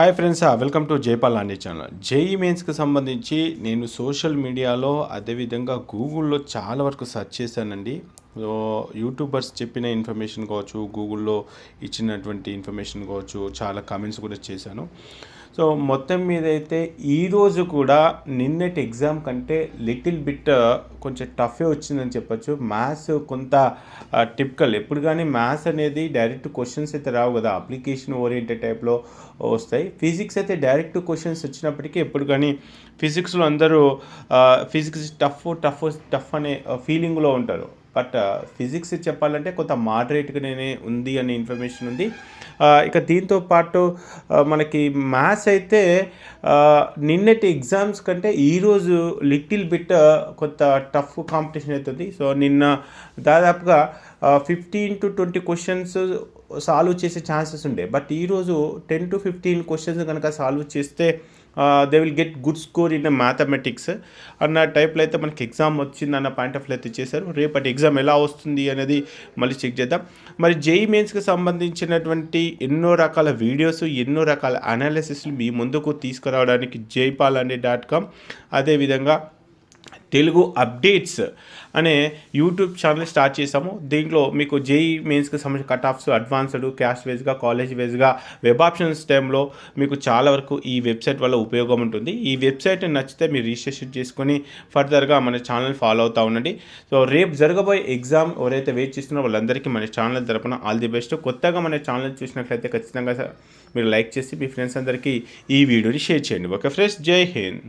Hi friends, welcome to Jaipal లాంటి channel. JEE మెయిన్స్కి సంబంధించి నేను సోషల్ మీడియాలో అదేవిధంగా గూగుల్లో చాలా వరకు సెర్చ్ చేశానండి. సో యూట్యూబర్స్ చెప్పిన ఇన్ఫర్మేషన్ కావచ్చు, గూగుల్లో ఇచ్చినటువంటి ఇన్ఫర్మేషన్ కావచ్చు, చాలా కామెంట్స్ కూడా చేశాను. సో మొత్తం మీద అయితే ఈరోజు కూడా నిన్నటి ఎగ్జామ్ కంటే లిటిల్ బిట్ కొంచెం టఫే వచ్చిందని చెప్పొచ్చు. మ్యాథ్స్ కొంత టిపికల్, ఎప్పుడు కానీ మ్యాథ్స్ అనేది డైరెక్ట్ క్వశ్చన్స్ అయితే రావు కదా, అప్లికేషన్ ఓరియంటెడ్ టైప్లో వస్తాయి. ఫిజిక్స్ అయితే డైరెక్ట్ క్వశ్చన్స్ వచ్చినప్పటికీ ఎప్పుడు కానీ ఫిజిక్స్లో అందరూ ఫిజిక్స్ టఫ్ అనే ఫీలింగ్లో ఉంటారు. బట్ ఫిజిక్స్ చెప్పాలంటే కొంత మోడరేట్గానే ఉంది అనే ఇన్ఫర్మేషన్ ఉంది. ఇక దీంతో పాటు మనకి మ్యాథ్స్ అయితే నిన్నటి ఎగ్జామ్స్ కంటే ఈరోజు లిటిల్ బిట్ కొంత టఫ్ కాంపిటీషన్ అవుతుంది. సో నిన్న దాదాపుగా 15 to 20 క్వశ్చన్స్ సాల్వ్ చేసే ఛాన్సెస్ ఉండే. బట్ ఈరోజు 10 to 15 క్వశ్చన్స్ కనుక సాల్వ్ చేస్తే they will get good score in mathematics అన్న టైప్లో అయితే మనకి ఎగ్జామ్ వచ్చిందన్న పాయింట్ ఆఫ్ వ్యూ అయితే చేశారు. రేపటి ఎగ్జామ్ ఎలా వస్తుంది అనేది మళ్ళీ చెక్ చేద్దాం. మరి జేఈ మెయిన్స్కి సంబంధించినటువంటి ఎన్నో రకాల వీడియోస్, ఎన్నో రకాల అనాలిసిస్లు మీ ముందుకు తీసుకురావడానికి jaipalandy.com, అదేవిధంగా తెలుగు అప్డేట్స్ అనే యూట్యూబ్ ఛానల్ స్టార్ట్ చేసాము. దీంట్లో మీకు జేఈ మెయిన్స్కి సంబంధించిన కట్ ఆఫ్స్, అడ్వాన్స్డ్, క్యాస్ట్ వైజ్గా, కాలేజ్ వైజ్గా, వెబ్ ఆప్షన్స్ టైంలో మీకు చాలా వరకు ఈ వెబ్సైట్ వల్ల ఉపయోగం ఉంటుంది. ఈ వెబ్సైట్ నచ్చితే మీరు రిజిస్ట్రేషన్ చేసుకొని ఫర్దర్గా మన ఛానల్ ఫాలో అవుతూ ఉండండి. సో రేపు జరగబోయే ఎగ్జామ్ ఎవరైతే వెయిట్ చేస్తున్నారో వాళ్ళందరికీ మన ఛానల్ తరపున ఆల్ ది బెస్ట్. కొత్తగా మన ఛానల్ చూసినట్లయితే ఖచ్చితంగా మీరు లైక్ చేసి మీ ఫ్రెండ్స్ అందరికీ ఈ వీడియోని షేర్ చేయండి. ఓకే ఫ్రెండ్స్, జై హింద్.